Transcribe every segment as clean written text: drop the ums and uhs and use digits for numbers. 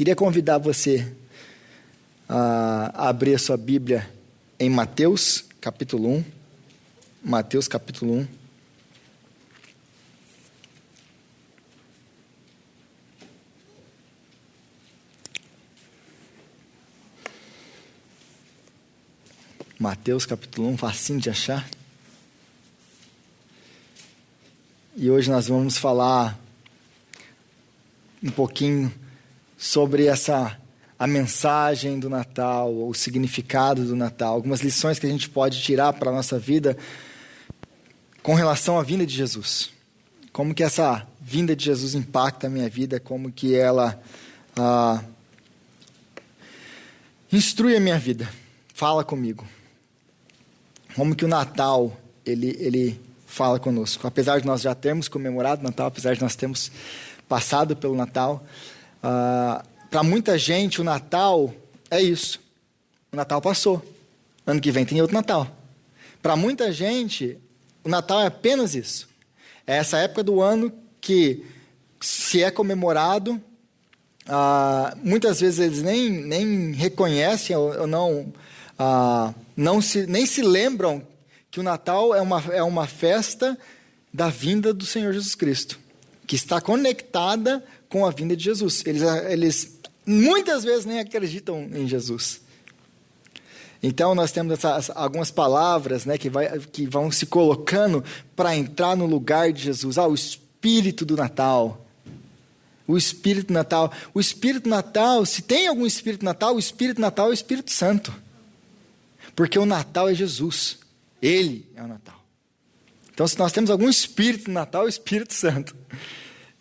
Queria convidar você a abrir a sua Bíblia em Mateus, capítulo 1. Mateus, capítulo 1. Mateus, capítulo 1, facinho de achar. E hoje nós vamos falar um pouquinho sobre a mensagem do Natal, o significado do Natal, algumas lições que a gente pode tirar para a nossa vida com relação à vinda de Jesus. Como que essa vinda de Jesus impacta a minha vida, como que ela instrui a minha vida, fala comigo. Como que o Natal, ele fala conosco. Apesar de nós já termos comemorado o Natal, apesar de nós termos passado pelo Natal, para muita gente o Natal é isso. O Natal passou. Ano que vem tem outro Natal. Para muita gente, o Natal é apenas isso. É essa época do ano que se é comemorado, muitas vezes eles nem reconhecem ou nem se lembram que o Natal é uma festa da vinda do Senhor Jesus Cristo, que está conectada com a vinda de Jesus. Eles muitas vezes nem acreditam em Jesus. Então nós temos algumas palavras, né, que vão se colocando para entrar no lugar de Jesus. O Espírito do Natal. O Espírito do Natal. O Espírito do Natal, se tem algum Espírito do Natal, o Espírito do Natal é o Espírito Santo. Porque o Natal é Jesus. Ele é o Natal. Então, se nós temos algum Espírito no Natal, é o Espírito Santo.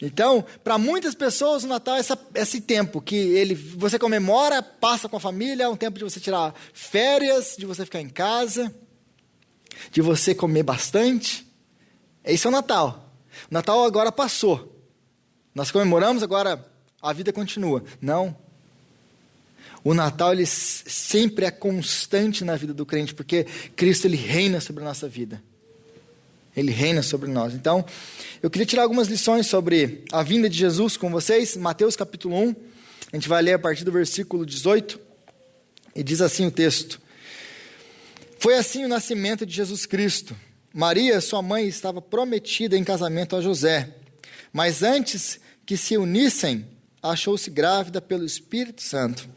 Então, para muitas pessoas, o Natal é esse tempo que você comemora, passa com a família, é um tempo de você tirar férias, de você ficar em casa, de você comer bastante. Esse é o Natal. O Natal agora passou. Nós comemoramos, agora a vida continua. Não. O Natal, ele sempre é constante na vida do crente, porque Cristo, ele reina sobre a nossa vida. Ele reina sobre nós. Então, eu queria tirar algumas lições sobre a vinda de Jesus com vocês. Mateus capítulo 1, a gente vai ler a partir do versículo 18, e diz assim o texto. Foi assim o nascimento de Jesus Cristo. Maria, sua mãe, estava prometida em casamento a José, mas antes que se unissem, achou-se grávida pelo Espírito Santo.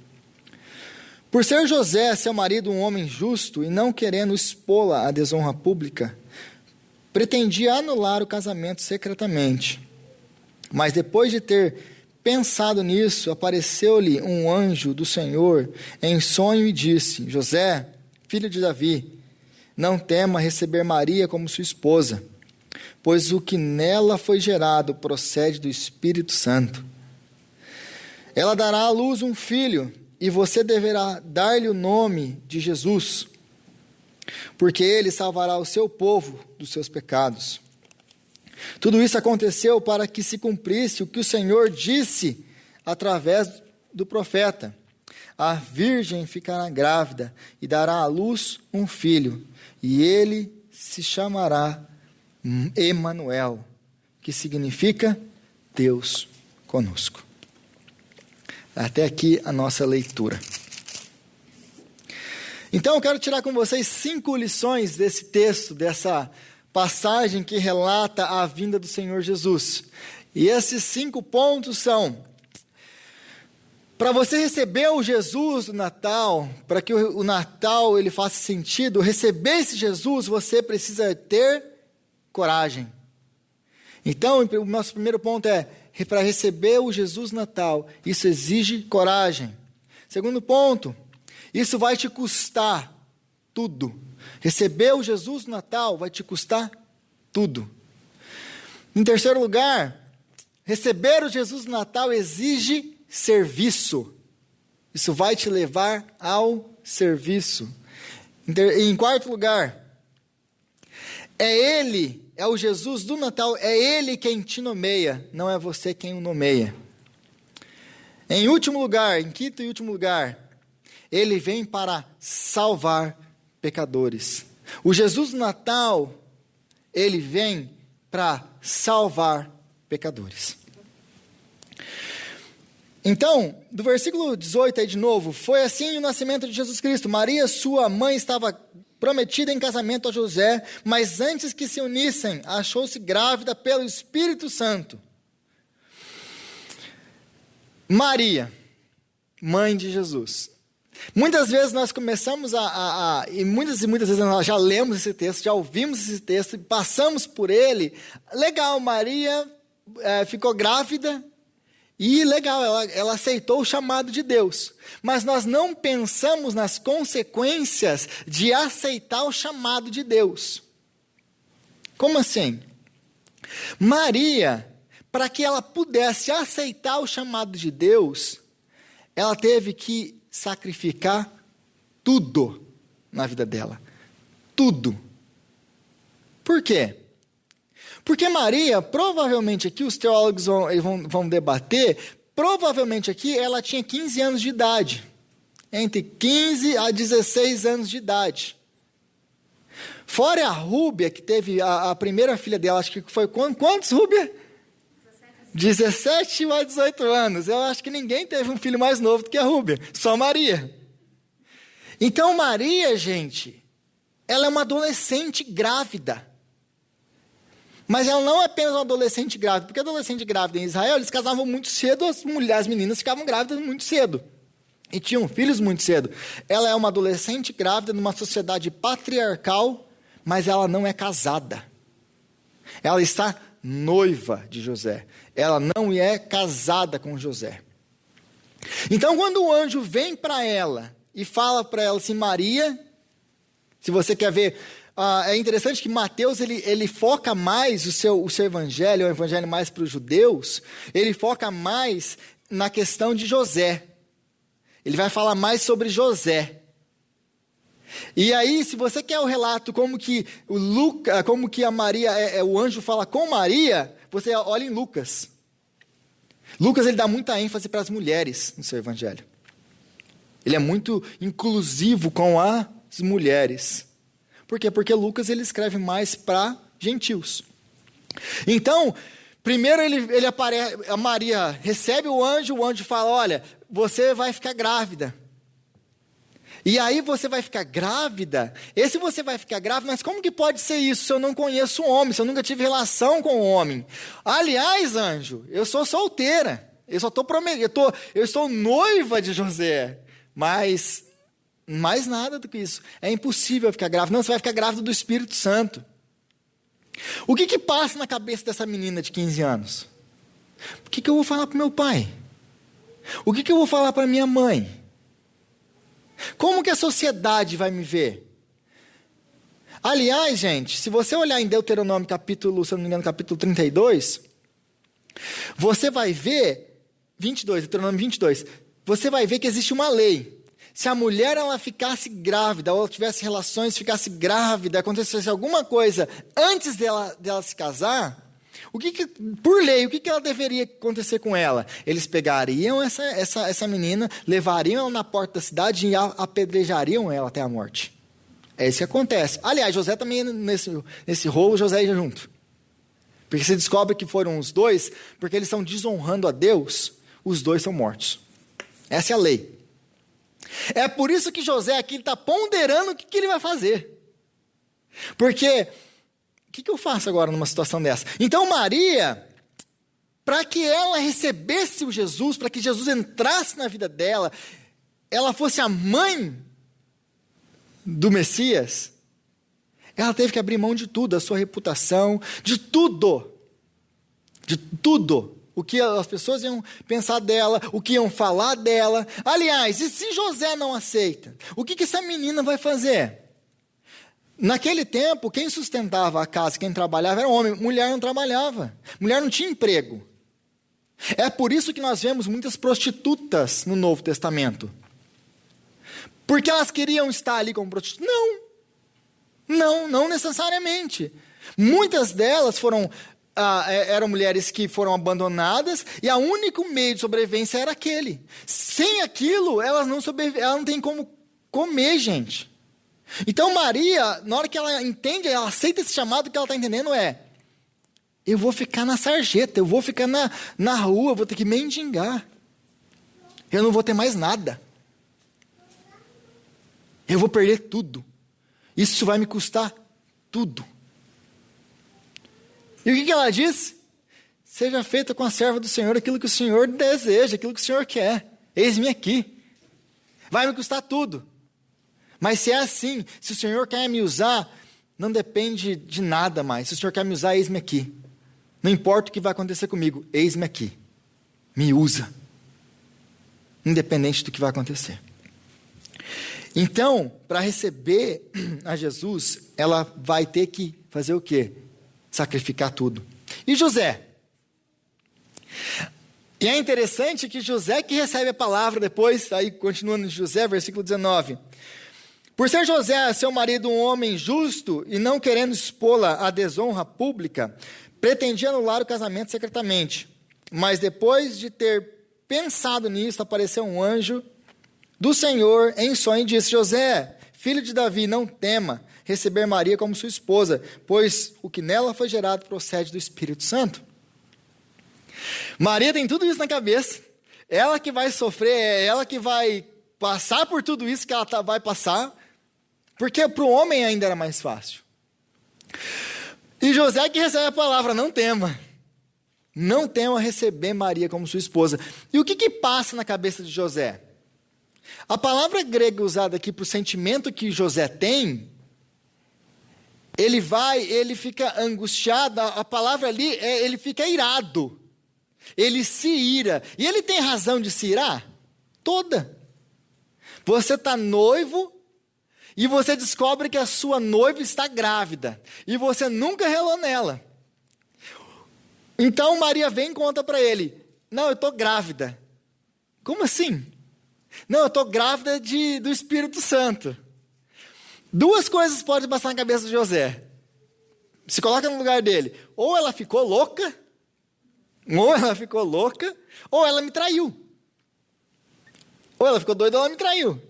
Por ser José, seu marido, um homem justo, e não querendo expô-la à desonra pública, pretendia anular o casamento secretamente. Mas depois de ter pensado nisso, apareceu-lhe um anjo do Senhor em sonho e disse: José, filho de Davi, não tema receber Maria como sua esposa, pois o que nela foi gerado procede do Espírito Santo. Ela dará à luz um filho, e você deverá dar-lhe o nome de Jesus, porque ele salvará o seu povo dos seus pecados. Tudo isso aconteceu para que se cumprisse o que o Senhor disse através do profeta: a virgem ficará grávida e dará à luz um filho, e ele se chamará Emanuel, que significa Deus conosco. Até aqui a nossa leitura. Então eu quero tirar com vocês 5 lições desse texto, dessa passagem que relata a vinda do Senhor Jesus. E esses 5 pontos são: para você receber o Jesus do Natal, para que o Natal ele faça sentido, receber esse Jesus, você precisa ter coragem. Então, o nosso primeiro ponto é: para receber o Jesus Natal, isso exige coragem. Segundo ponto, isso vai te custar tudo. Receber o Jesus no Natal vai te custar tudo. Em terceiro lugar, receber o Jesus no Natal exige serviço. Isso vai te levar ao serviço. Em quarto lugar, é o Jesus do Natal, é Ele quem te nomeia, não é você quem o nomeia. Em quinto e último lugar, Ele vem para salvar pecadores. O Jesus do Natal, Ele vem para salvar pecadores. Então, do versículo 18 aí de novo, foi assim o nascimento de Jesus Cristo. Maria, sua mãe, estava prometida em casamento a José, mas antes que se unissem, achou-se grávida pelo Espírito Santo. Maria, mãe de Jesus. Muitas vezes nós começamos e muitas vezes nós já lemos esse texto, já ouvimos esse texto, e passamos por ele. Legal, Maria ficou grávida e legal, ela aceitou o chamado de Deus. Mas nós não pensamos nas consequências de aceitar o chamado de Deus. Como assim? Maria, para que ela pudesse aceitar o chamado de Deus, ela teve que sacrificar tudo na vida dela. Tudo. Por quê? Porque Maria, provavelmente aqui, os teólogos vão debater, provavelmente aqui ela tinha 15 anos de idade. Entre 15 a 16 anos de idade. Fora a Rúbia, que teve a primeira filha dela, acho que foi quantos, Rúbia? 17 a 18 anos. Eu acho que ninguém teve um filho mais novo do que a Rúbia. Só Maria. Então Maria, gente, ela é uma adolescente grávida. Mas ela não é apenas uma adolescente grávida. Porque adolescente grávida em Israel, eles casavam muito cedo, as meninas ficavam grávidas muito cedo. E tinham filhos muito cedo. Ela é uma adolescente grávida numa sociedade patriarcal, mas ela não é casada. Ela está noiva de José. Ela não é casada com José. Então, quando o anjo vem para ela e fala para ela assim, Maria, se você quer ver, é interessante que Mateus, ele foca mais o seu evangelho, é um evangelho mais para os judeus, ele foca mais na questão de José. Ele vai falar mais sobre José. E aí, se você quer o relato como que a Maria, o anjo fala com Maria, você olha em Lucas. Lucas, ele dá muita ênfase para as mulheres no seu evangelho. Ele é muito inclusivo com as mulheres. Por quê? Porque Lucas, ele escreve mais para gentios. Então, primeiro ele aparece, a Maria recebe o anjo fala, olha, você vai ficar grávida. E aí você vai ficar grávida, você vai ficar grávida, mas como que pode ser isso se eu não conheço o homem, se eu nunca tive relação com o homem? Aliás, anjo, eu sou solteira, eu só estou prometendo, eu estou noiva de José, mas mais nada do que isso, é impossível ficar grávida, não, você vai ficar grávida do Espírito Santo. O que passa na cabeça dessa menina de 15 anos? O que eu vou falar para o meu pai? O que eu vou falar para minha mãe? Como que a sociedade vai me ver? Aliás, gente, se você olhar em Deuteronômio capítulo, se eu não me engano, capítulo 32, você vai ver, Deuteronômio 22, você vai ver que existe uma lei. Se a mulher ela ficasse grávida, ou ela tivesse relações, ficasse grávida, acontecesse alguma coisa antes dela se casar, por lei, o que ela deveria acontecer com ela? Eles pegariam essa menina, levariam ela na porta da cidade e apedrejariam ela até a morte. É isso que acontece. Aliás, José também, nesse rolo, José ia junto. Porque se descobre que foram os dois, porque eles estão desonrando a Deus, os dois são mortos. Essa é a lei. É por isso que José aqui está ponderando o que ele vai fazer. Porque o que eu faço agora numa situação dessa? Então Maria, para que ela recebesse o Jesus, para que Jesus entrasse na vida dela, ela fosse a mãe do Messias, ela teve que abrir mão de tudo, da sua reputação, de tudo. O que as pessoas iam pensar dela, o que iam falar dela. Aliás, e se José não aceita? O que essa menina vai fazer? Naquele tempo, quem sustentava a casa, quem trabalhava era homem, mulher não trabalhava, mulher não tinha emprego. É por isso que nós vemos muitas prostitutas no Novo Testamento. Porque elas queriam estar ali como prostitutas? Não necessariamente. Muitas delas eram mulheres que foram abandonadas e o único meio de sobrevivência era aquele. Sem aquilo, elas não têm como comer, gente. Então Maria, na hora que ela entende, ela aceita esse chamado, o que ela está entendendo eu vou ficar na sarjeta, eu vou ficar na rua, eu vou ter que mendigar. Eu não vou ter mais nada. Eu vou perder tudo. Isso vai me custar tudo. E o que ela diz? Seja feita com a serva do Senhor aquilo que o Senhor deseja, aquilo que o Senhor quer. Eis-me aqui. Vai me custar tudo. Mas se é assim, se o Senhor quer me usar, não depende de nada mais. Se o Senhor quer me usar, eis-me aqui. Não importa o que vai acontecer comigo, eis-me aqui. Me usa. Independente do que vai acontecer. Então, para receber a Jesus, ela vai ter que fazer o quê? Sacrificar tudo. E José? E é interessante que José que recebe a palavra depois, aí continuando em José, versículo 19. Por ser José, seu marido, um homem justo e não querendo expô-la à desonra pública, pretendia anular o casamento secretamente. Mas depois de ter pensado nisso, apareceu um anjo do Senhor em sonho e disse: José, filho de Davi, não tema receber Maria como sua esposa, pois o que nela foi gerado procede do Espírito Santo. Maria tem tudo isso na cabeça, ela que vai sofrer, é ela que vai passar por tudo isso que ela vai passar, porque para o homem ainda era mais fácil. E José que recebe a palavra: não tema receber Maria como sua esposa. E o que passa na cabeça de José? A palavra grega usada aqui para o sentimento que José tem, ele fica angustiado, a palavra ali, ele fica irado. Ele se ira. E ele tem razão de se irar? Toda. Você está noivo e você descobre que a sua noiva está grávida. E você nunca relou nela. Então Maria vem e conta para ele: não, eu estou grávida. Como assim? Não, eu estou grávida do Espírito Santo. Duas coisas podem passar na cabeça de José. Se coloca no lugar dele. Ou ela ficou louca, ou ela me traiu. Ou ela ficou doida, ou ela me traiu.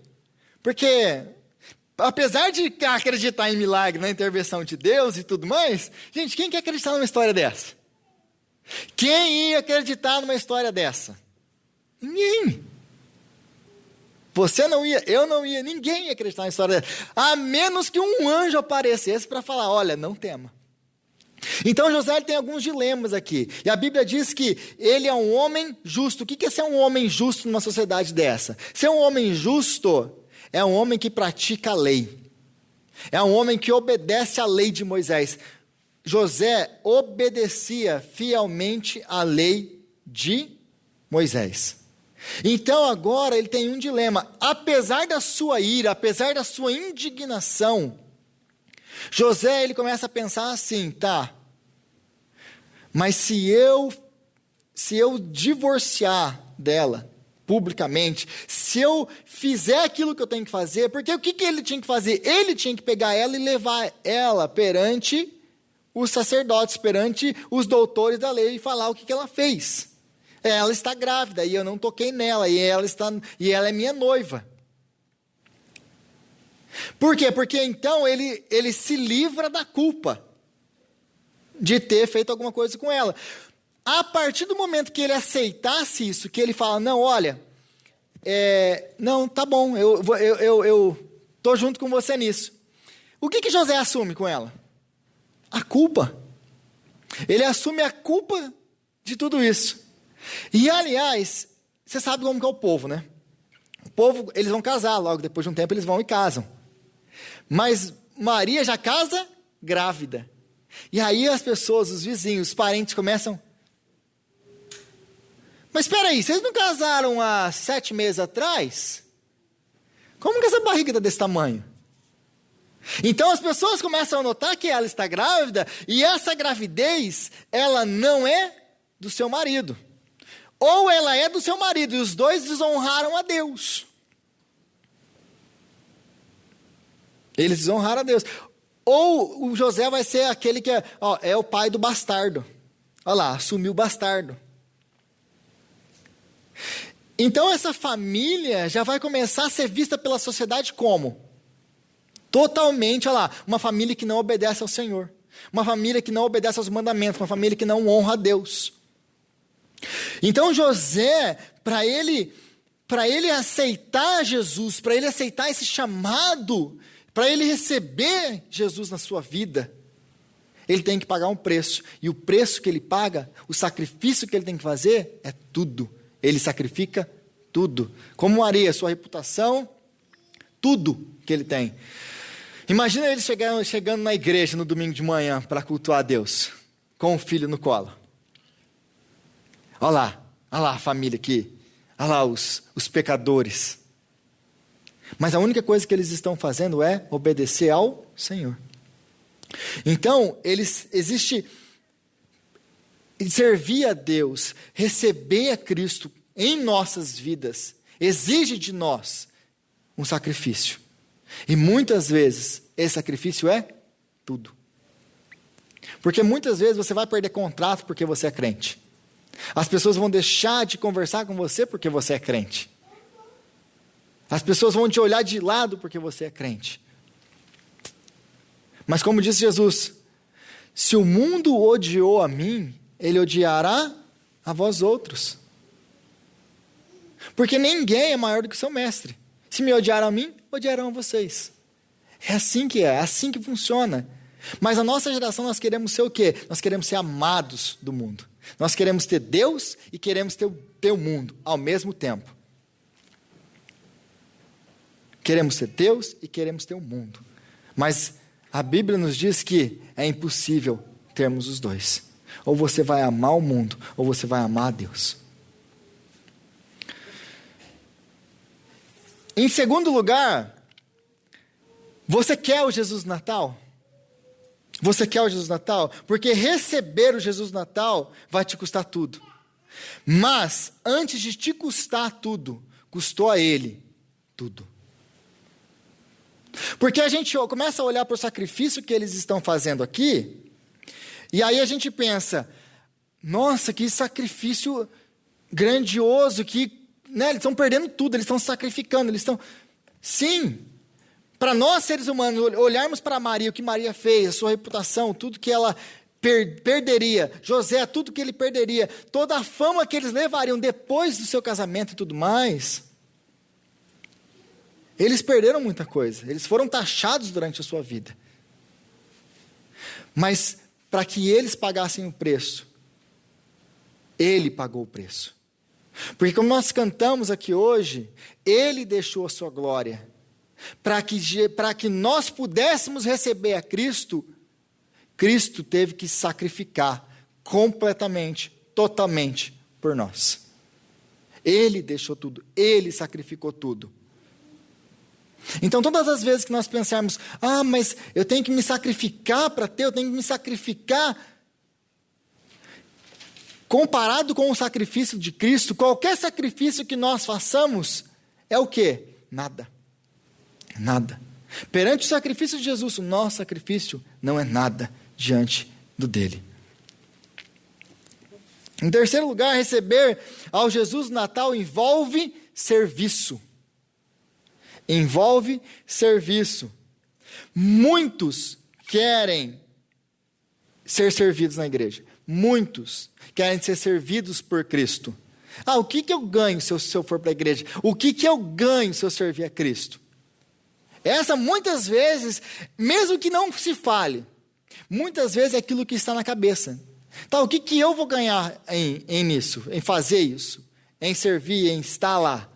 Porque, apesar de acreditar em milagre, na intervenção de Deus e tudo mais, gente, quem quer acreditar numa história dessa? Quem ia acreditar numa história dessa? Ninguém. Você não ia, eu não ia, ninguém ia acreditar numa história dessa. A menos que um anjo aparecesse para falar: olha, não tema. Então José tem alguns dilemas aqui. E a Bíblia diz que ele é um homem justo. O que é ser um homem justo numa sociedade dessa? Ser um homem justo é um homem que pratica a lei. É um homem que obedece à lei de Moisés. José obedecia fielmente à lei de Moisés. Então agora ele tem um dilema. Apesar da sua ira, apesar da sua indignação, José, ele começa a pensar assim: tá, mas se eu divorciar dela publicamente, se eu fizer aquilo que eu tenho que fazer, porque o que ele tinha que fazer? Ele tinha que pegar ela e levar ela perante os sacerdotes, perante os doutores da lei e falar o que ela fez. Ela está grávida e eu não toquei nela, e ela é minha noiva. Por quê? Porque então ele se livra da culpa de ter feito alguma coisa com ela. A partir do momento que ele aceitasse isso, que ele fala: não, olha, não, tá bom, eu tô junto com você nisso. O que José assume com ela? A culpa. Ele assume a culpa de tudo isso. E aliás, você sabe como que é o povo, né? O povo, eles vão casar, logo depois de um tempo eles vão e casam. Mas Maria já casa grávida. E aí as pessoas, os vizinhos, os parentes começam: mas espera aí, vocês não casaram há 7 meses atrás? Como que essa barriga está desse tamanho? Então as pessoas começam a notar que ela está grávida, e essa gravidez, ela não é do seu marido. Ou ela é do seu marido, e os dois desonraram a Deus. Eles desonraram a Deus. Ou o José vai ser aquele que é o pai do bastardo. Olha lá, assumiu o bastardo. Então essa família já vai começar a ser vista pela sociedade como? Totalmente, olha lá, uma família que não obedece ao Senhor. Uma família que não obedece aos mandamentos, uma família que não honra a Deus. Então José, para ele para ele aceitar Jesus, para ele aceitar esse chamado, para ele receber Jesus na sua vida, ele tem que pagar um preço. E o preço que ele paga, o sacrifício que ele tem que fazer, é tudo. Ele sacrifica tudo. Como Maria, sua reputação, tudo que ele tem. Imagina ele chegando na igreja no domingo de manhã para cultuar a Deus, com o filho no colo. Olha lá a família aqui. Olha lá os pecadores. Mas a única coisa que eles estão fazendo é obedecer ao Senhor. Então, servir a Deus, receber a Cristo em nossas vidas, exige de nós um sacrifício. E muitas vezes, esse sacrifício é tudo. Porque muitas vezes você vai perder contrato porque você é crente. As pessoas vão deixar de conversar com você porque você é crente. As pessoas vão te olhar de lado porque você é crente. Mas como disse Jesus, se o mundo odiou a mim, ele odiará a vós outros. Porque ninguém é maior do que o seu mestre. Se me odiaram a mim, odiarão a vocês. É assim que funciona. Mas na nossa geração nós queremos ser o quê? Nós queremos ser amados do mundo. Nós queremos ter Deus e queremos ter o mundo ao mesmo tempo. Queremos ser Deus e queremos ter o mundo. Mas a Bíblia nos diz que é impossível termos os dois. Ou você vai amar o mundo, ou você vai amar a Deus. Em segundo lugar, você quer o Jesus Natal? Você quer o Jesus Natal? Porque receber o Jesus Natal vai te custar tudo. Mas, antes de te custar tudo, custou a Ele tudo. Porque a gente começa a olhar para o sacrifício que eles estão fazendo aqui, e aí a gente pensa, nossa, que sacrifício grandioso, que, né, eles estão perdendo tudo, eles estão sacrificando, Sim, para nós seres humanos, olharmos para Maria, o que Maria fez, a sua reputação, tudo que ela perderia, José, tudo que ele perderia, toda a fama que eles levariam depois do seu casamento e tudo mais, eles perderam muita coisa, eles foram taxados durante a sua vida. Mas, para que eles pagassem o preço, Ele pagou o preço. Porque como nós cantamos aqui hoje, Ele deixou a sua glória, para que nós pudéssemos receber a Cristo, Cristo teve que sacrificar completamente, totalmente por nós. Ele deixou tudo, Ele sacrificou tudo. Então todas as vezes que nós pensarmos, mas eu tenho que me sacrificar para ter, eu tenho que me sacrificar, comparado com o sacrifício de Cristo, qualquer sacrifício que nós façamos, é o quê? Nada. Nada. Perante o sacrifício de Jesus, o nosso sacrifício não é nada diante do dele. Em terceiro lugar, receber ao Jesus Natal envolve serviço. Envolve serviço. Muitos querem ser servidos na igreja. Muitos querem ser servidos por Cristo. O que eu ganho se eu for para a igreja? O que eu ganho se eu servir a Cristo? Essa muitas vezes, mesmo que não se fale, muitas vezes é aquilo que está na cabeça. O que eu vou ganhar nisso, em fazer isso, em servir, em estar lá,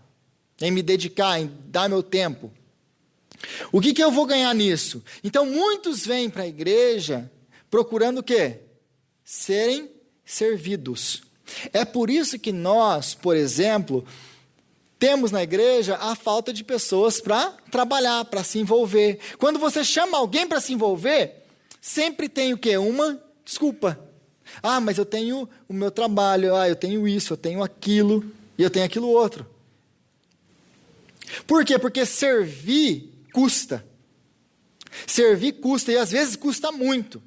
em me dedicar, em dar meu tempo? O que eu vou ganhar nisso? Então muitos vêm para a igreja procurando o quê? Serem servidos. É por isso que nós, por exemplo, temos na igreja a falta de pessoas para trabalhar, para se envolver. Quando você chama alguém para se envolver, sempre tem o quê? Uma desculpa. Mas eu tenho o meu trabalho, eu tenho isso, eu tenho aquilo, e eu tenho aquilo outro. Por quê? Porque servir custa. Servir custa, e às vezes custa muito.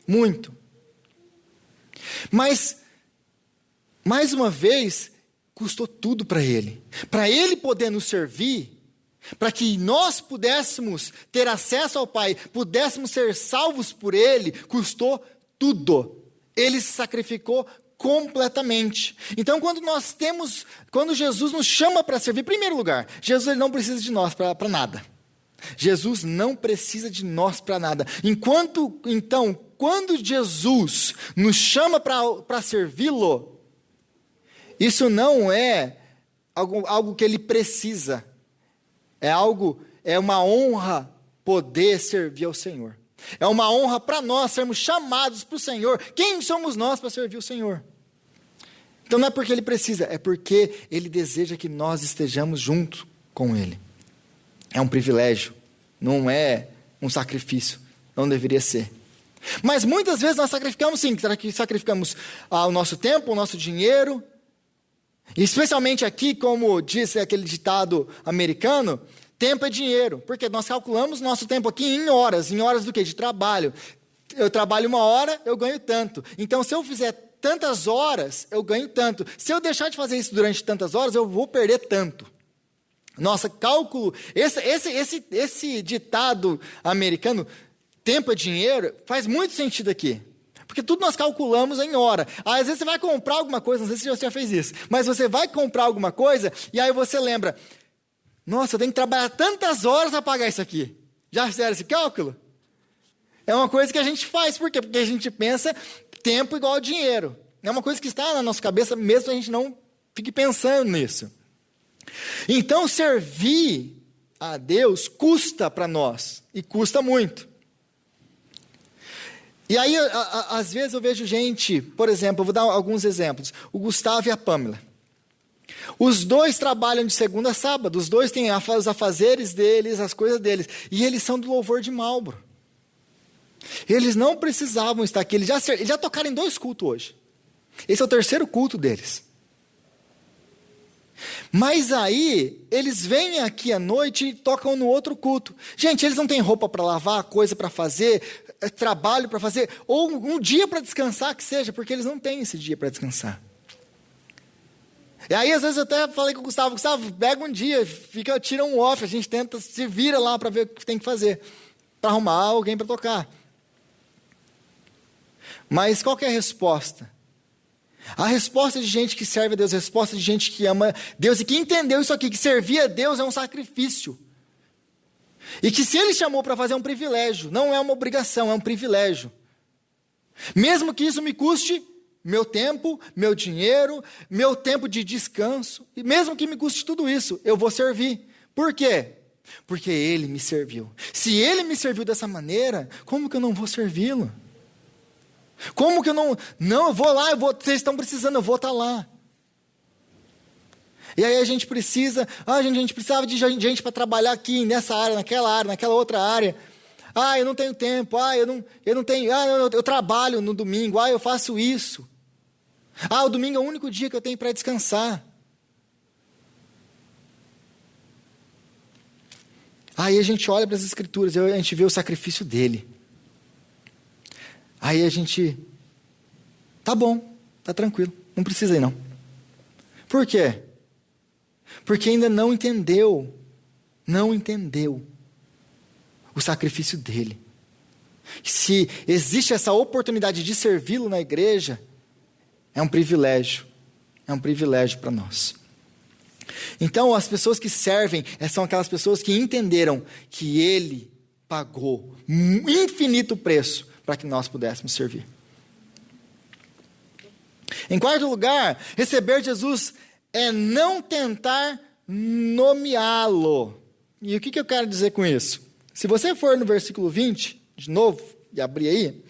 Muito. Mas, mais uma vez, custou tudo para Ele. Para Ele poder nos servir, para que nós pudéssemos ter acesso ao Pai, pudéssemos ser salvos por Ele, custou tudo. Ele se sacrificou completamente. Então, quando Jesus nos chama para servir, em primeiro lugar, Jesus ele não precisa de nós para nada. Jesus não precisa de nós para nada. Então, quando Jesus nos chama para servi-lo, isso não é algo que ele precisa. É uma honra poder servir ao Senhor. É uma honra para nós sermos chamados para o Senhor. Quem somos nós para servir o Senhor? Então não é porque ele precisa, é porque ele deseja que nós estejamos juntos com ele. É um privilégio, não é um sacrifício, não deveria ser. Mas muitas vezes nós sacrificamos sim, sacrificamos o nosso tempo, o nosso dinheiro, e especialmente aqui, como disse aquele ditado americano, tempo é dinheiro, porque nós calculamos nosso tempo aqui em horas do quê? De trabalho. Eu trabalho 1 hora, eu ganho tanto. Então, se eu fizer tantas horas, eu ganho tanto. Se eu deixar de fazer isso durante tantas horas, eu vou perder tanto. Nossa, cálculo, esse ditado americano, tempo é dinheiro, faz muito sentido aqui. Porque tudo nós calculamos em hora. Às vezes você vai comprar alguma coisa, não sei se você já fez isso, mas você vai comprar alguma coisa e aí você lembra, nossa, eu tenho que trabalhar tantas horas para pagar isso aqui. Já fizeram esse cálculo? É uma coisa que a gente faz, por quê? Porque a gente pensa tempo igual dinheiro. É uma coisa que está na nossa cabeça, mesmo que a gente não fique pensando nisso. Então, servir a Deus custa para nós, e custa muito. E aí, às vezes eu vejo gente, por exemplo, eu vou dar alguns exemplos. O Gustavo e a Pamela. Os dois trabalham de segunda a sábado, os dois têm os afazeres deles, as coisas deles. E eles são do louvor de Marlboro. Eles não precisavam estar aqui, eles já tocaram em 2 cultos hoje. Esse é o 3º culto deles. Mas aí, eles vêm aqui à noite e tocam no outro culto. Gente, eles não têm roupa para lavar, coisa para fazer, trabalho para fazer, ou um dia para descansar que seja, porque eles não têm esse dia para descansar. E aí, às vezes, eu até falei com o Gustavo, pega um dia, tira um off, a gente tenta, se vira lá para ver o que tem que fazer, para arrumar alguém para tocar. Mas qual que é a resposta? A resposta de gente que serve a Deus, a resposta de gente que ama Deus e que entendeu isso aqui, que servir a Deus é um sacrifício. E que se Ele chamou para fazer é um privilégio, não é uma obrigação, é um privilégio. Mesmo que isso me custe meu tempo, meu dinheiro, meu tempo de descanso, e mesmo que me custe tudo isso, eu vou servir. Por quê? Porque Ele me serviu. Se Ele me serviu dessa maneira, como que eu não vou servi-lo? Como que eu não eu vou lá, vocês estão precisando, eu vou estar lá. E aí a gente precisava de gente para trabalhar aqui, nessa área, naquela outra área. Eu não tenho tempo, eu não tenho, eu trabalho no domingo, eu faço isso. O domingo é o único dia que eu tenho para descansar. Aí a gente olha para as Escrituras, a gente vê o sacrifício dele. Aí a gente, tá bom, tá tranquilo, não precisa ir não. Por quê? Porque ainda não entendeu o sacrifício dele. Se existe essa oportunidade de servi-lo na igreja, é um privilégio para nós. Então, as pessoas que servem são aquelas pessoas que entenderam que ele pagou um infinito preço para que nós pudéssemos servir. Em 4º lugar, receber Jesus é não tentar nomeá-lo. E o que eu quero dizer com isso? Se você for no versículo 20, de novo, e abrir aí.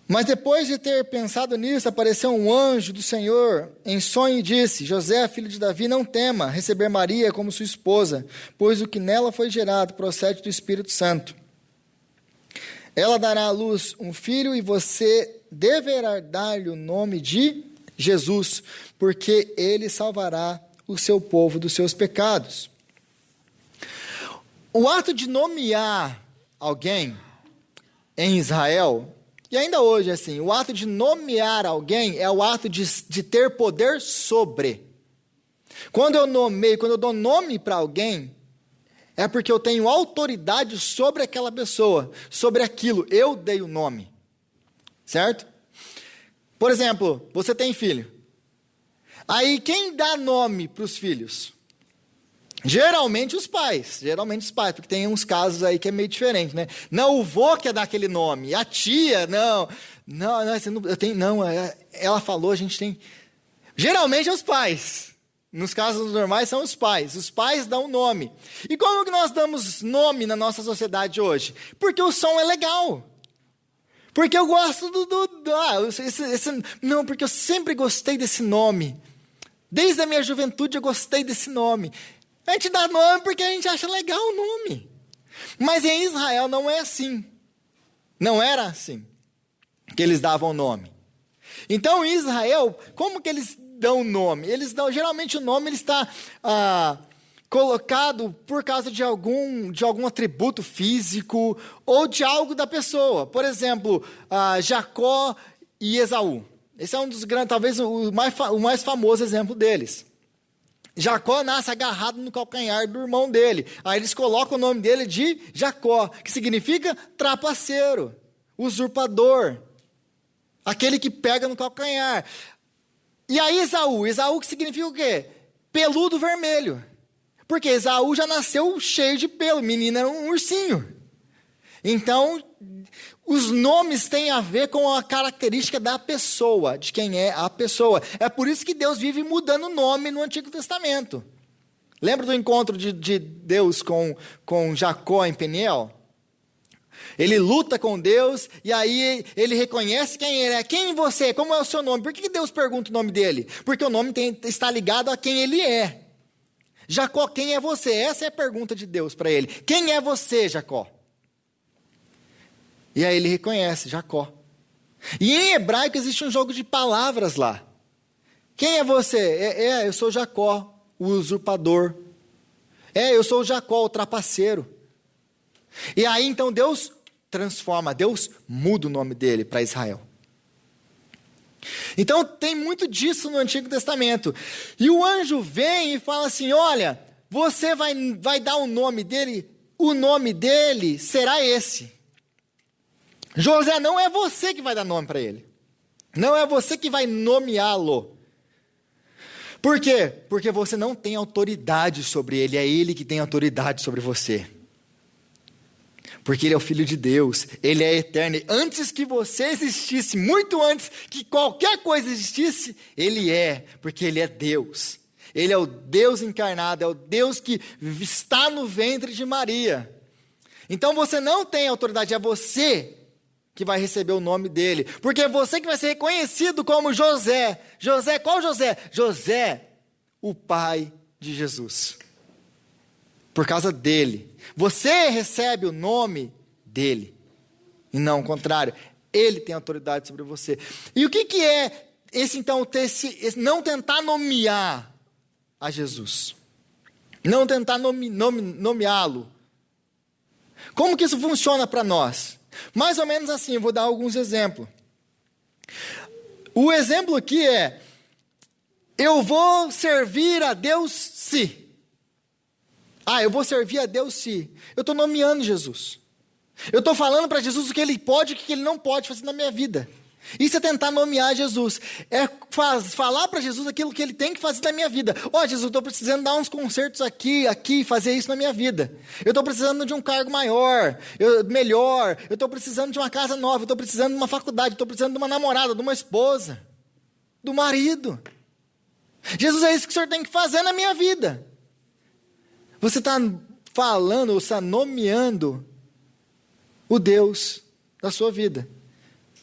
Mas depois de ter pensado nisso, apareceu um anjo do Senhor em sonho e disse: José, filho de Davi, não tema receber Maria como sua esposa, pois o que nela foi gerado procede do Espírito Santo. Ela dará à luz um filho e você deverá dar-lhe o nome de Jesus, porque ele salvará o seu povo dos seus pecados. O ato de nomear alguém em Israel, e ainda hoje é assim, o ato de nomear alguém é o ato de ter poder sobre. Quando eu dou nome para alguém, é porque eu tenho autoridade sobre aquela pessoa, sobre aquilo. Eu dei o nome. Certo? Por exemplo, você tem filho. Aí quem dá nome para os filhos? Geralmente os pais, porque tem uns casos aí que é meio diferente, né? Não, o vô quer dar aquele nome, a tia, não, eu tenho, não, ela falou, a gente tem. Geralmente é os pais. Nos casos normais são os pais dão nome. E como que nós damos nome na nossa sociedade hoje? Porque o som é legal. Porque eu gosto não, porque eu sempre gostei desse nome. Desde a minha juventude eu gostei desse nome. A gente dá nome porque a gente acha legal o nome. Mas em Israel não é assim. Não era assim que eles davam nome. Então em Israel, como que eles dão nome? Eles dão, geralmente o nome ele está colocado por causa de algum atributo físico ou de algo da pessoa. Por exemplo, Jacó e Esaú. Esse é um dos grandes, talvez o mais famoso exemplo deles. Jacó nasce agarrado no calcanhar do irmão dele. Aí eles colocam o nome dele de Jacó, que significa trapaceiro, usurpador, aquele que pega no calcanhar. E aí Esaú que significa o quê? Peludo vermelho. Porque Esaú já nasceu cheio de pelo, menino era um ursinho. Então, os nomes têm a ver com a característica da pessoa, de quem é a pessoa. É por isso que Deus vive mudando o nome no Antigo Testamento. Lembra do encontro de Deus com Jacó em Peniel? Ele luta com Deus e aí ele reconhece quem ele é. Quem você é? Como é o seu nome? Por que Deus pergunta o nome dele? Porque o nome está ligado a quem ele é. Jacó, quem é você? Essa é a pergunta de Deus para ele. Quem é você, Jacó? E aí ele reconhece, Jacó. E em hebraico existe um jogo de palavras lá. Quem é você? Eu sou Jacó, o usurpador. Eu sou Jacó, o trapaceiro. E aí então Deus transforma, Deus muda o nome dele para Israel. Então tem muito disso no Antigo Testamento. E o anjo vem e fala assim, olha, você vai dar o nome dele será esse. José, não é você que vai dar nome para ele. Não é você que vai nomeá-lo. Por quê? Porque você não tem autoridade sobre ele, é ele que tem autoridade sobre você. Porque ele é o Filho de Deus, ele é eterno. E antes que você existisse, muito antes que qualquer coisa existisse, ele é, porque ele é Deus. Ele é o Deus encarnado, é o Deus que está no ventre de Maria. Então você não tem autoridade, é você que vai receber o nome dele. Porque é você que vai ser reconhecido como José. José, qual José? José, o pai de Jesus. Por causa dele. Você recebe o nome dele. E não o contrário. Ele tem autoridade sobre você. E o que é esse não tentar nomear a Jesus? Não tentar nomeá-lo. Como que isso funciona para nós? Mais ou menos assim, eu vou dar alguns exemplos. O exemplo aqui é, eu vou servir a Deus se. Eu vou servir a Deus se. Eu estou nomeando Jesus. Eu estou falando para Jesus o que ele pode e o que ele não pode fazer na minha vida. Isso é tentar nomear Jesus. É falar para Jesus aquilo que ele tem que fazer na minha vida. Jesus, eu estou precisando dar uns concertos aqui, fazer isso na minha vida. Eu estou precisando de um cargo maior, melhor. Eu estou precisando de uma casa nova. Eu estou precisando de uma faculdade. Eu estou precisando de uma namorada, de uma esposa, do marido. Jesus, é isso que o Senhor tem que fazer na minha vida. Você está falando, ou está nomeando o Deus da sua vida.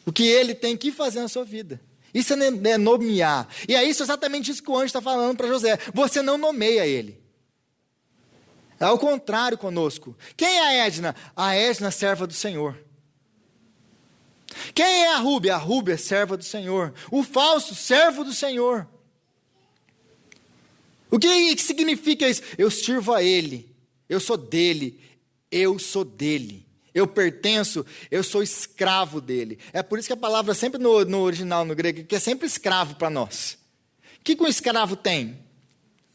O que ele tem que fazer na sua vida. Isso é nomear. E é exatamente isso que o anjo está falando para José. Você não nomeia ele. É ao contrário conosco. Quem é a Edna? A Edna, serva do Senhor. Quem é a Rúbia? A Rúbia é serva do Senhor. O Fausto, servo do Senhor. O que significa isso? Eu sirvo a ele. Eu sou dele. Eu sou dele. Eu pertenço, eu sou escravo dele. É por isso que a palavra sempre no original, no grego, que é sempre escravo para nós. O que um escravo tem?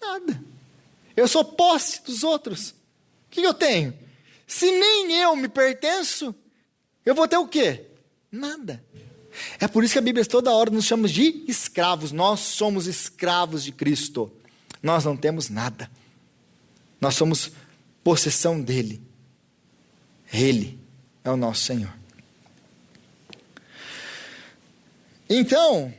Nada. Eu sou posse dos outros. O que eu tenho? Se nem eu me pertenço, eu vou ter o quê? Nada. É por isso que a Bíblia toda hora nos chama de escravos. Nós somos escravos de Cristo. Nós não temos nada. Nós somos possessão dele. Ele é o nosso Senhor. Então,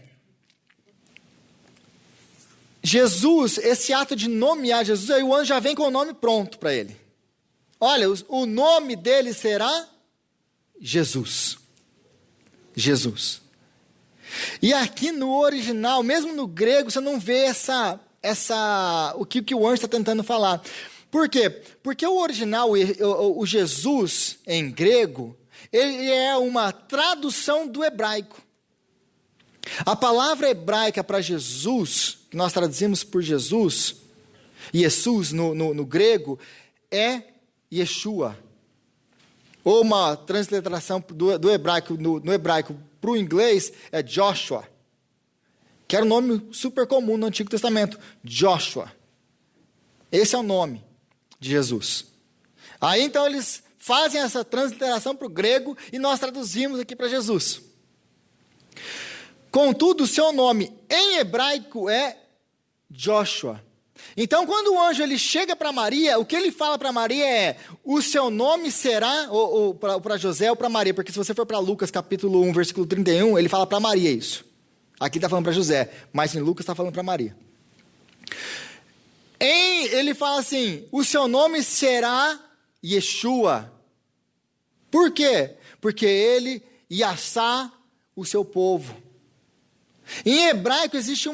Jesus, esse ato de nomear Jesus, aí o anjo já vem com o nome pronto para ele. Olha, o nome dele será Jesus. Jesus. E aqui no original, mesmo no grego, você não vê o que o anjo está tentando falar. Por quê? Porque o original, o Jesus em grego, ele é uma tradução do hebraico. A palavra hebraica para Jesus, que nós traduzimos por Jesus, no grego, é Yeshua. Ou uma transliteração do hebraico, no hebraico para o inglês, é Joshua. Que era um nome super comum no Antigo Testamento. Joshua. Esse é o nome de Jesus. Aí então eles fazem essa transliteração para o grego e nós traduzimos aqui para Jesus. Contudo, o seu nome em hebraico é Joshua. Então, quando o anjo ele chega para Maria, o que ele fala para Maria é: o seu nome será, ou para José ou para Maria, porque se você for para Lucas capítulo 1, versículo 31, ele fala para Maria isso. Aqui está falando para José, mas em Lucas está falando para Maria. Ele fala assim: o seu nome será Yeshua. Por quê? Porque ele iassá o seu povo. Em hebraico existe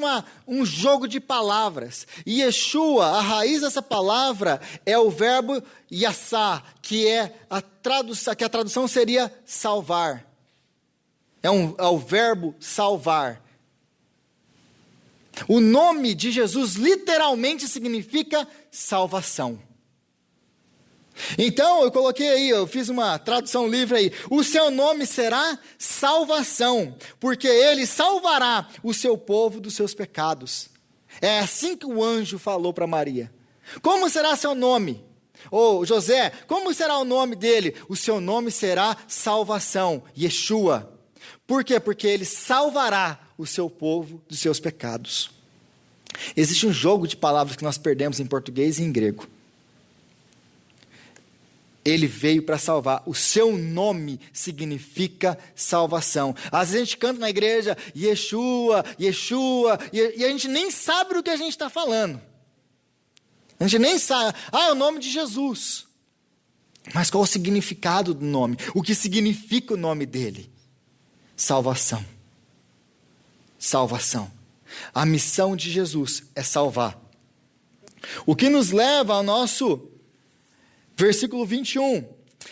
um jogo de palavras. Yeshua, a raiz dessa palavra é o verbo yassá, que a tradução seria salvar. É o verbo salvar. O nome de Jesus literalmente significa salvação. Então, eu coloquei aí, eu fiz uma tradução livre aí. O seu nome será salvação, porque ele salvará o seu povo dos seus pecados. É assim que o anjo falou para Maria. Como será seu nome? Ou José, como será o nome dele? O seu nome será salvação, Yeshua. Por quê? Porque ele salvará o seu povo dos seus pecados. Existe um jogo de palavras que nós perdemos em português e em grego. Ele veio para salvar. O seu nome significa salvação. Às vezes a gente canta na igreja, Yeshua, Yeshua, e a gente nem sabe do que a gente está falando. A gente nem sabe. É o nome de Jesus. Mas qual o significado do nome? O que significa o nome dele? Salvação. Salvação. A missão de Jesus é salvar. O que nos leva ao nosso versículo 21,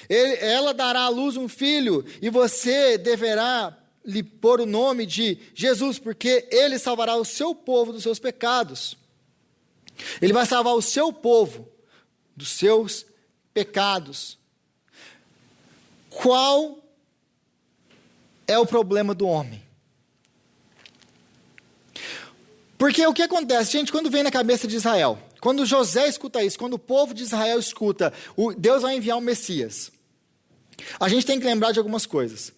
ela dará à luz um filho, e você deverá lhe pôr o nome de Jesus, porque ele salvará o seu povo dos seus pecados. Ele vai salvar o seu povo dos seus pecados. Qual é o problema do homem? Porque o que acontece, gente, quando vem na cabeça de Israel, quando José escuta isso, quando o povo de Israel escuta, Deus vai enviar um Messias. A gente tem que lembrar de algumas coisas.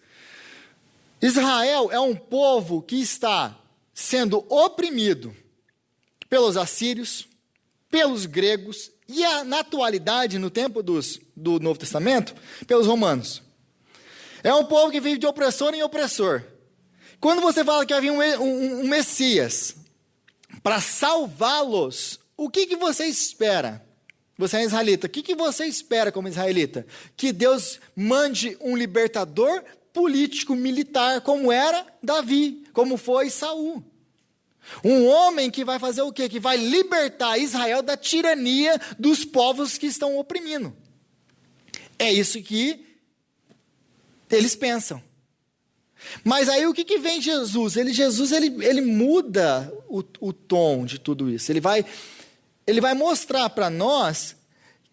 Israel é um povo que está sendo oprimido pelos assírios, pelos gregos e, na atualidade, no tempo do Novo Testamento, pelos romanos. É um povo que vive de opressor em opressor. Quando você fala que vai vir um Messias para salvá-los, o que você espera? Você é israelita. O que você espera como israelita? Que Deus mande um libertador político, militar, como era Davi, como foi Saul. Um homem que vai fazer o quê? Que vai libertar Israel da tirania dos povos que estão oprimindo. É isso que eles pensam. Mas aí o que vem Jesus? Jesus muda o tom de tudo isso. Ele vai mostrar para nós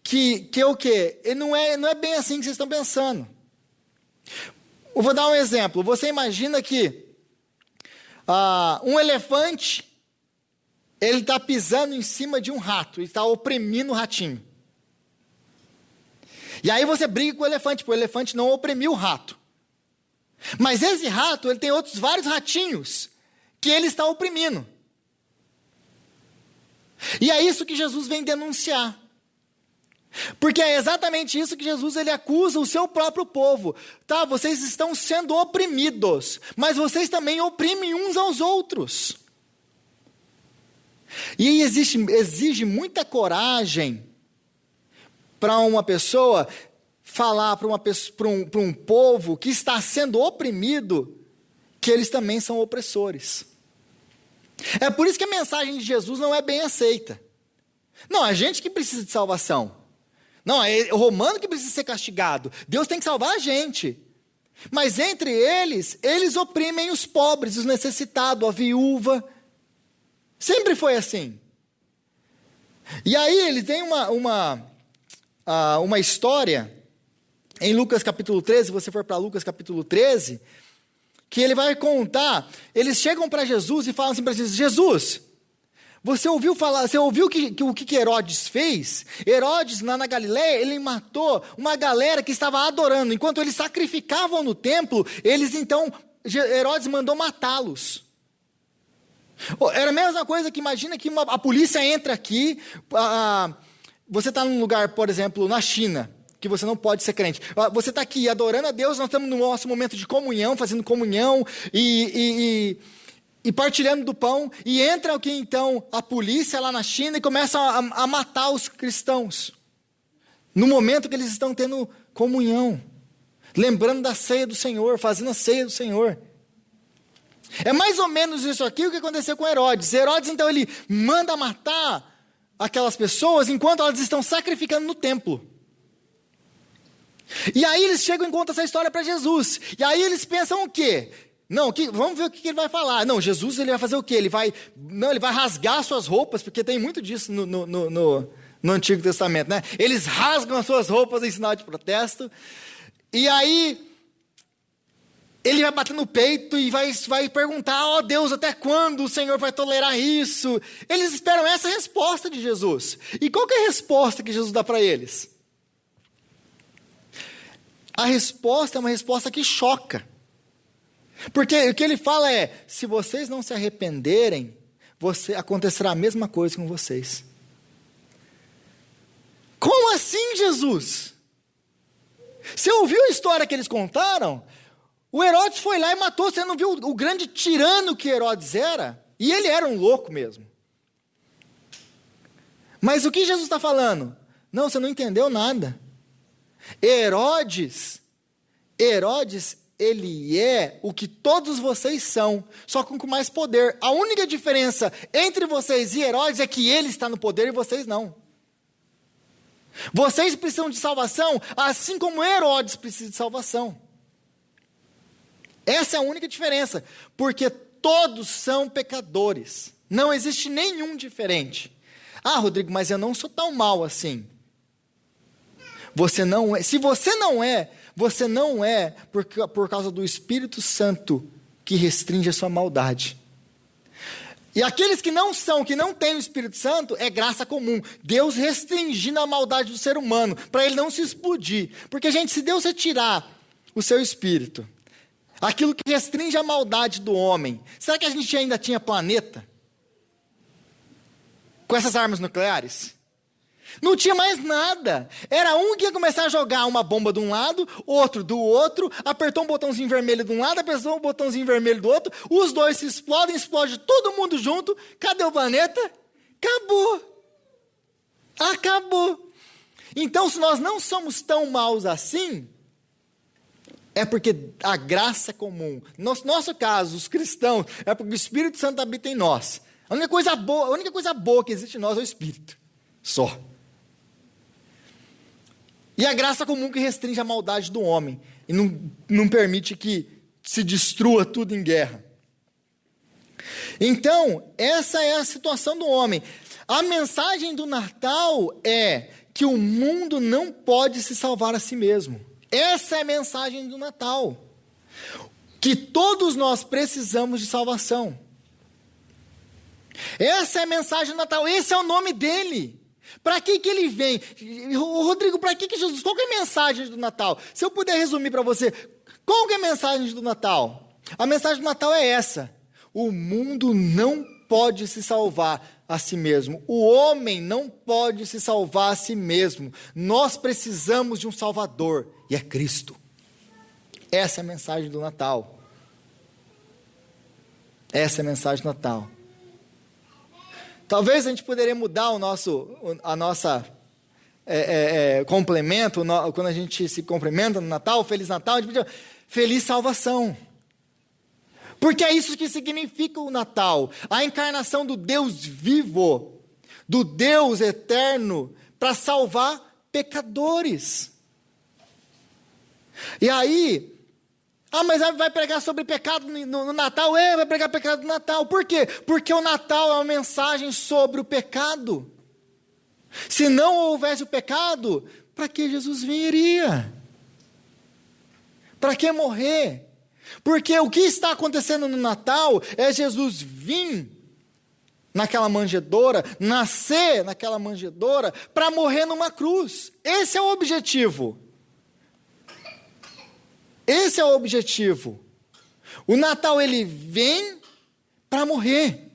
que o quê? Não é bem assim que vocês estão pensando. Eu vou dar um exemplo. Você imagina que um elefante, ele está pisando em cima de um rato, ele está oprimindo o ratinho. E aí você briga com o elefante, porque o elefante não oprimiu o rato. Mas esse rato, ele tem outros vários ratinhos que ele está oprimindo. E é isso que Jesus vem denunciar. Porque é exatamente isso que Jesus ele acusa o seu próprio povo. Tá, vocês estão sendo oprimidos, mas vocês também oprimem uns aos outros. E exige muita coragem para uma pessoa falar para um povo que está sendo oprimido que eles também são opressores. É por isso que a mensagem de Jesus não é bem aceita. Não, é a gente que precisa de salvação. Não, é o romano que precisa ser castigado. Deus tem que salvar a gente. Mas entre eles oprimem os pobres, os necessitados, a viúva. Sempre foi assim. E aí ele tem uma história, em Lucas capítulo 13, se você for para Lucas capítulo 13, que ele vai contar, eles chegam para Jesus e falam assim para Jesus, Jesus, você ouviu o que Herodes fez? Herodes, lá na Galileia, ele matou uma galera que estava adorando. Enquanto eles sacrificavam no templo, Herodes mandou matá-los. Era a mesma coisa que imagina que a polícia entra aqui, você está num lugar, por exemplo, na China, que você não pode ser crente. Você está aqui adorando a Deus, nós estamos no nosso momento de comunhão, fazendo comunhão e partilhando do pão, e entra aqui então a polícia lá na China e começa a matar os cristãos. No momento que eles estão tendo comunhão, lembrando da ceia do Senhor, fazendo a ceia do Senhor. É mais ou menos isso aqui o que aconteceu com Herodes. Herodes então ele manda matar aquelas pessoas enquanto elas estão sacrificando no templo. E aí eles chegam e contam essa história para Jesus. E aí eles pensam o quê? Não, vamos ver o que ele vai falar. Não, Jesus ele vai fazer o quê? Ele vai rasgar suas roupas, porque tem muito disso no Antigo Testamento, né? Eles rasgam as suas roupas em sinal de protesto. E aí ele vai bater no peito e vai perguntar, ó Deus, até quando o Senhor vai tolerar isso? Eles esperam essa resposta de Jesus. E qual que é a resposta que Jesus dá para eles? A resposta é uma resposta que choca. Porque o que ele fala é, se vocês não se arrependerem, acontecerá a mesma coisa com vocês. Como assim, Jesus? Você ouviu a história que eles contaram? O Herodes foi lá e matou, você não viu o grande tirano que Herodes era? E ele era um louco mesmo. Mas o que Jesus está falando? Não, você não entendeu nada. Herodes, ele é o que todos vocês são, só com mais poder. A única diferença entre vocês e Herodes é que ele está no poder e vocês não. Vocês precisam de salvação, assim como Herodes precisa de salvação. Essa é a única diferença, porque todos são pecadores. Não existe nenhum diferente. Ah, Rodrigo, mas eu não sou tão mal assim. Você não é. Se você não é por causa do Espírito Santo que restringe a sua maldade. E aqueles que não têm o Espírito Santo, é graça comum. Deus restringindo a maldade do ser humano, para ele não se explodir. Porque, gente, se Deus retirar o seu Espírito, aquilo que restringe a maldade do homem, será que a gente ainda tinha planeta? Com essas armas nucleares? Não tinha mais nada. Era um que ia começar a jogar uma bomba de um lado, outro do outro, apertou um botãozinho vermelho de um lado, apertou um botãozinho vermelho do outro, os dois se explodem, explode todo mundo junto. Cadê o planeta? Acabou. Então, se nós não somos tão maus assim, é porque a graça comum, no nosso caso, os cristãos, é porque o Espírito Santo habita em nós. A única coisa boa que existe em nós é o Espírito. Só. E a graça comum que restringe a maldade do homem e não permite que se destrua tudo em guerra. Então, essa é a situação do homem. A mensagem do Natal é que o mundo não pode se salvar a si mesmo. Essa é a mensagem do Natal. Que todos nós precisamos de salvação. Essa é a mensagem do Natal, esse é o nome dele. Para que ele vem? Rodrigo, para que Jesus? Qual que é a mensagem do Natal? Se eu puder resumir para você, qual que é a mensagem do Natal? A mensagem do Natal é essa: o mundo não pode se salvar a si mesmo. O homem não pode se salvar a si mesmo. Nós precisamos de um Salvador, e é Cristo. Essa é a mensagem do Natal. Essa é a mensagem do Natal. Talvez a gente poderia mudar a nossa complemento, quando a gente se cumprimenta no Natal, Feliz Natal, a gente podia, Feliz Salvação. Porque é isso que significa o Natal, a encarnação do Deus vivo, do Deus eterno, para salvar pecadores. E aí, mas vai pregar sobre pecado no Natal? Vai pregar pecado no Natal. Por quê? Porque o Natal é uma mensagem sobre o pecado. Se não houvesse o pecado, para que Jesus viria? Para que morrer? Porque o que está acontecendo no Natal é Jesus vir naquela manjedoura, nascer naquela manjedoura, para morrer numa cruz. Esse é o objetivo. Esse é o objetivo. O Natal, ele vem para morrer.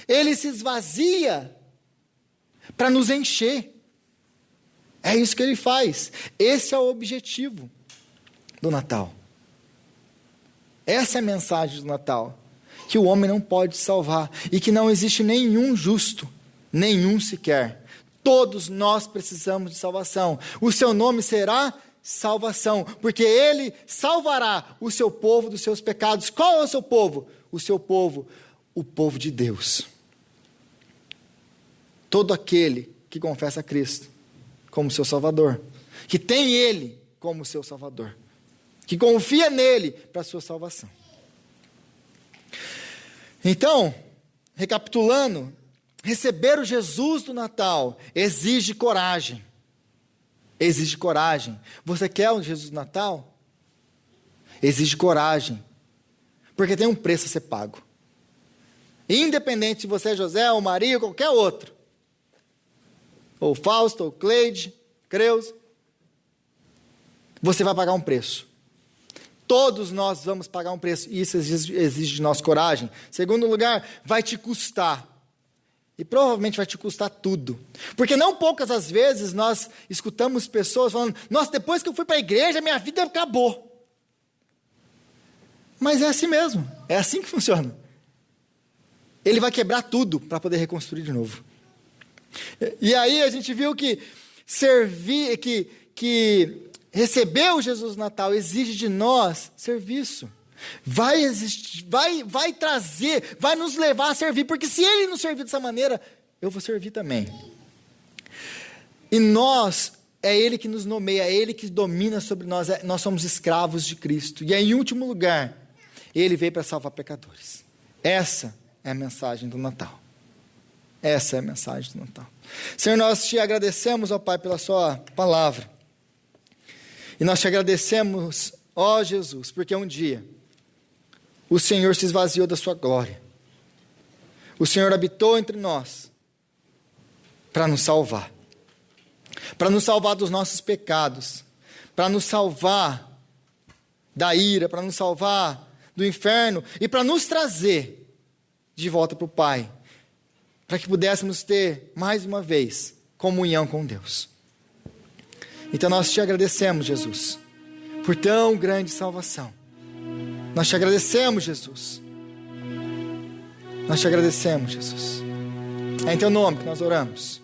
Ele se esvazia para nos encher. É isso que ele faz. Esse é o objetivo do Natal. Essa é a mensagem do Natal. Que o homem não pode salvar. E que não existe nenhum justo. Nenhum sequer. Todos nós precisamos de salvação. O seu nome será salvação. Porque ele salvará o seu povo dos seus pecados. Qual é o seu povo? O seu povo, o povo de Deus. Todo aquele que confessa a Cristo como seu Salvador. Que tem ele como seu Salvador. Que confia nele para a sua salvação. Então, recapitulando, receber o Jesus do Natal exige coragem. Exige coragem. Você quer o Jesus do Natal? Exige coragem. Porque tem um preço a ser pago. Independente se você é José ou Maria ou qualquer outro. Ou Fausto, ou Cleide, Creus. Você vai pagar um preço. Todos nós vamos pagar um preço. E isso exige de nós coragem. Segundo lugar, vai te custar. E provavelmente vai te custar tudo. Porque não poucas as vezes nós escutamos pessoas falando: nossa, depois que eu fui para a igreja, minha vida acabou. Mas é assim mesmo. É assim que funciona. Ele vai quebrar tudo para poder reconstruir de novo. E aí a gente viu que receber o Jesus no Natal exige de nós serviço. Vai trazer, vai nos levar a servir, porque se ele nos servir dessa maneira, eu vou servir também. E é ele que nos nomeia, é ele que domina sobre nós, nós somos escravos de Cristo. E aí, em último lugar, ele veio para salvar pecadores. Essa é a mensagem do Natal. Essa é a mensagem do Natal. Senhor, nós te agradecemos, ó Pai, pela sua palavra. E nós te agradecemos, ó Jesus, porque um dia o Senhor se esvaziou da sua glória. O Senhor habitou entre nós para nos salvar. Para nos salvar dos nossos pecados. Para nos salvar da ira, para nos salvar do inferno e para nos trazer de volta para o Pai. Para que pudéssemos ter, mais uma vez, comunhão com Deus. Então nós te agradecemos, Jesus, por tão grande salvação. Nós te agradecemos, Jesus. Nós te agradecemos, Jesus. É em teu nome que nós oramos.